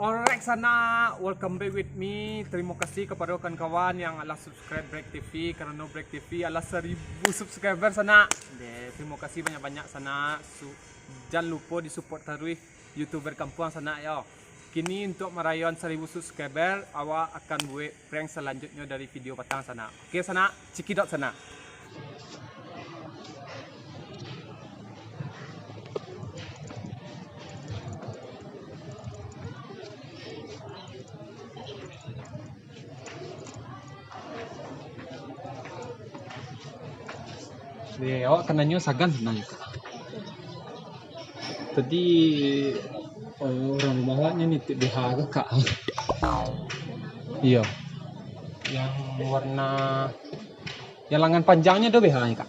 Alright sana, welcome back with me. Terima kasih kepada kawan-kawan yang telah subscribe Break TV. Karena Break TV adalah 1000 subscriber sana. Terima kasih banyak-banyak sana. Jangan lupa disupport terus YouTuber kampung sana ya. Kini untuk merayakan 1000 subscriber, awak akan buat prank selanjutnya dari video petang sana. Oke sana, cekidot sana. Awak kenanya sagan sebenarnya kak. Tadi orang rumah awaknya nitip BH ke kak. Iya. Yang warna yang lengan panjangnya ada BH nya kak.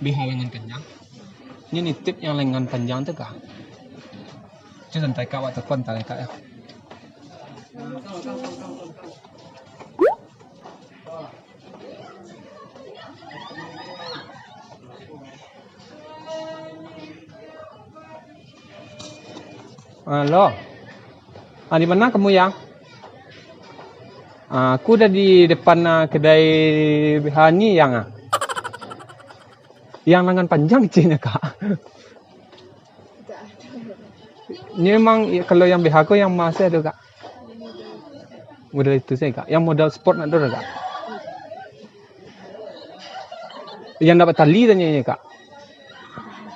BH lengan panjang. Ini nitip yang lengan panjang tuh kak. Coba santai kak, awak telepon tadi kak ya. Halo, di mana kamu yang? Aku udah di depan kedai BH ni yang lengan panjang cina kak. Ini memang kalau yang BH aku yang masih ada kak. Model itu saya kak. Yang model sport ada kak. Yang dapat tali tanya kak.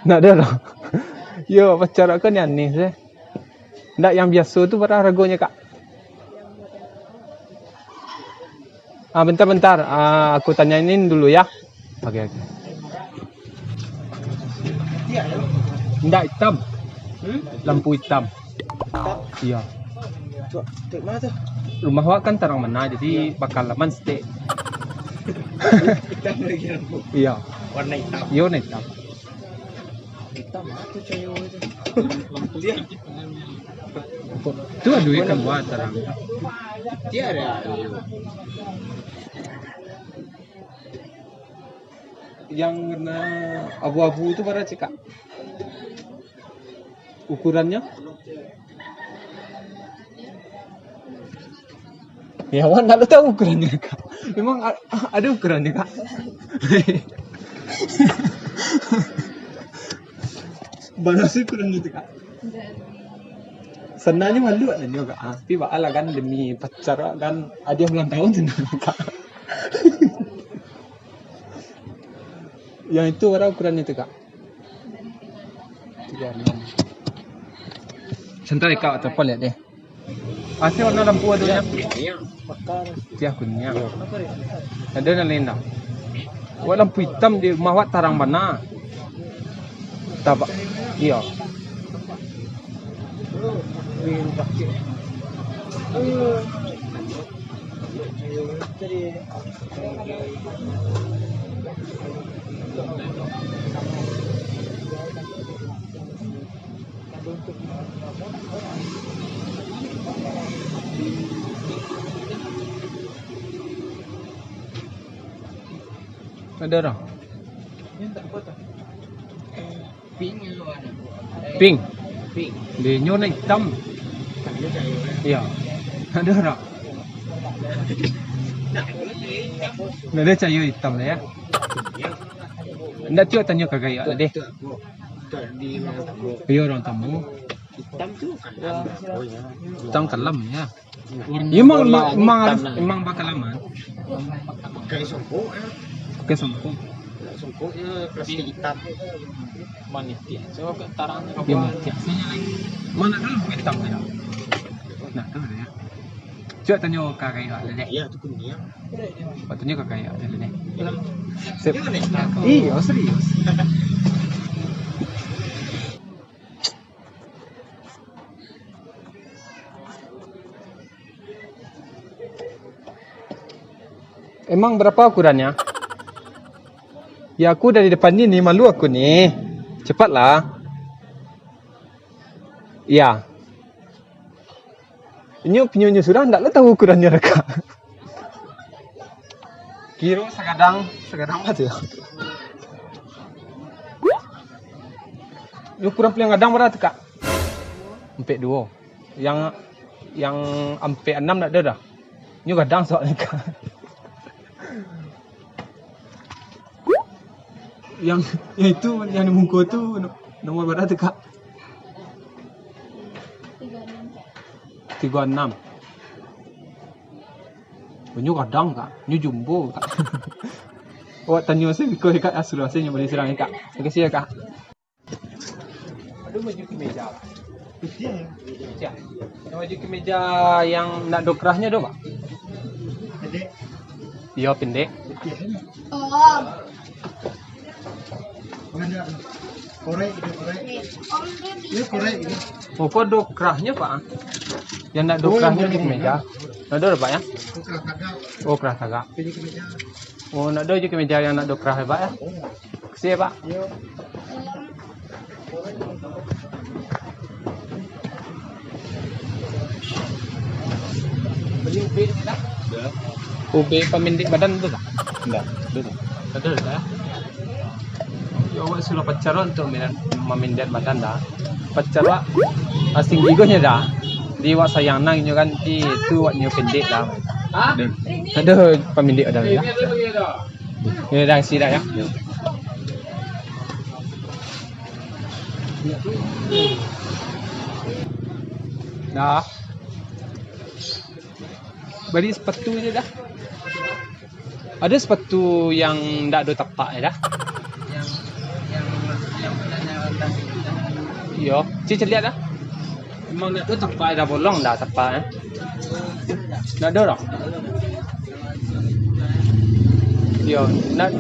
Nggak ada loh. Yo, pacar aku ni aneh sih. Nggak yang biasa tu berapa harganya kak? Bentar-bentar, aku tanyain dulu ya. Oke. Nggak hitam, lampu hitam. Iya. Tek mana tu? Rumah awak kan tarang mana, jadi bakal laman stay. Hitam lagi lampu. Iya. Warna hitam. Iya, warna hitam. Hitam tu cayo tu. Lampu dia. Itu duit kan buat tarang. Dia ada. Yang warna abu-abu itu berapa cik kak? Ukurannya? Ya, awak nggak tahu ukurannya kak. Memang ada ukurannya kak. Berapa sih ukurannya itu kak? Senangnya malu kan juga kak. Tapi bakal kan demi pacar kan ada ulang tahun senang kak. Yang itu berapa ukurannya itu kak? 36. Sebentar kak, telepon lihat deh. Asli warna lampu adanya? Iya. Bakar. Dia kuning. Ada yang lain tak? Wah, lampu hitam di rumah awak tarang mana? Tak pak? Iya. Ada orang? Pink tu ada. Pink. Pink. Dia warna hitam. Dia cayo. Iya. Ada orang? Nggak ada cayo hitam lah ya. Nggak cuba tanya ke gaya lah deh. Di mana tamu? Iya orang tamu. Hitam tu kalam. Oh ya. Hitam kelam ya. Warna Emang bakal lama. Pakai sompo Pakai sampo. Sompo plastik hitam. Manitia. So tarang Ya biasanya lagi. Mana dulu hitam ya? Nah tuh ya. Coba tanya ke gaya lah deh. Iya tu kuning. Tanya ke gaya lah deh. Sip. Iya serius. Emang berapa ukurannya? Ya aku dari depan ni malu aku ni. Cepatlah. Ya. Ini punya sudah ndak tahu ukurannya reka. Kira segadang apa tu? Ukuran paling kadang berapa tu kak? 42. yang ampe 6 nak ada dah. Nyu kadang soalnya kak. yang itu yang di muka tu nomor berapa tu kak? 36. Nyu kadang kak, nyu jumbo kak. Awak tanya saya biko kak asal saya boleh serang kak. Terima kasih ya kak. Aduh baju kemeja. Ya. Baju kemeja yang nak dokrahnya do, Pak? Pendek. Iya, pendek. Oh, Mana? Korek ini korek. Ini korek ini. Oh, kok dokrahnya, Pak? Yang nak dokrahnya di kemeja. Nak do, Pak ya? Tukar tagak. Oh, kerah tagak. Pilih kemeja. Oh, nak do je kemeja yang nak dokrah, Pak ya? Kasih ya, Pak. Yo. Beli UB ni dah? Dah. UB pemendek badan tu tak? Dah. Ada dah. Ya awak sudah pacaran untuk memendek badan dah. Pacaran asing gigonya dah. Di wak sayang nang nyo kan ti tu wak nyo pendek dah. Ha? Ada pemendek ada ya. Ya dah si dah ya. Dah. Beli sepatu je dah. Ada sepatu yang tak ada tapak dah. Yo, cik lihat dah. Memang nak ada tapak dah bolong dah tapak. Nak ada tak? Yo, nak.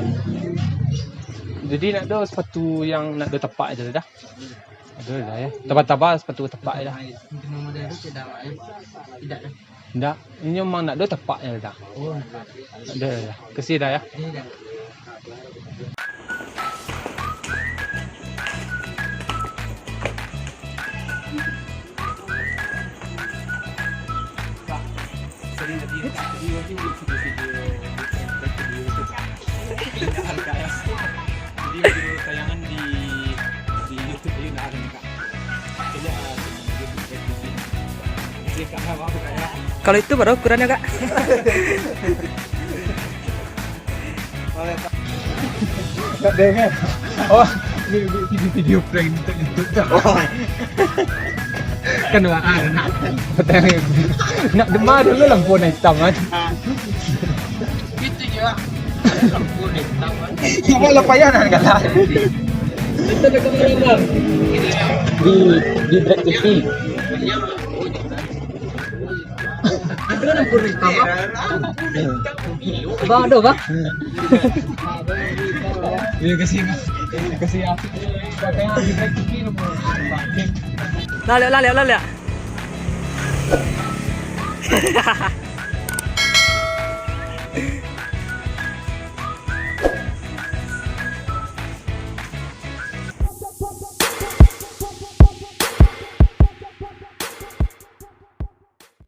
Jadi nak ada sepatu yang nak ada tapak je dah. Ada dah ya. Tebal-tebal sepatu tapak dah. Tidak. Tidak, ini memang nak ada tepaknya dah. Oh. Ada dah. Kasih dah ya. Jadi video tayangan di YouTube ini nak ada Kak. Jadi Kak apa Kak ya? Kalau itu baru ukurannya kak. Kak dengar. Oh, ini video prank untuk YouTube dah. Kan nak nak demar dulu lampu hitam kan. Itu je. Lampu ni taman. Yang lo payah nak kata. Itu dekat mana? Di Black TV. Ada lampu ni taman. Bang ada bang? Ya kasih aku. Katanya di Black TV lo. Lale.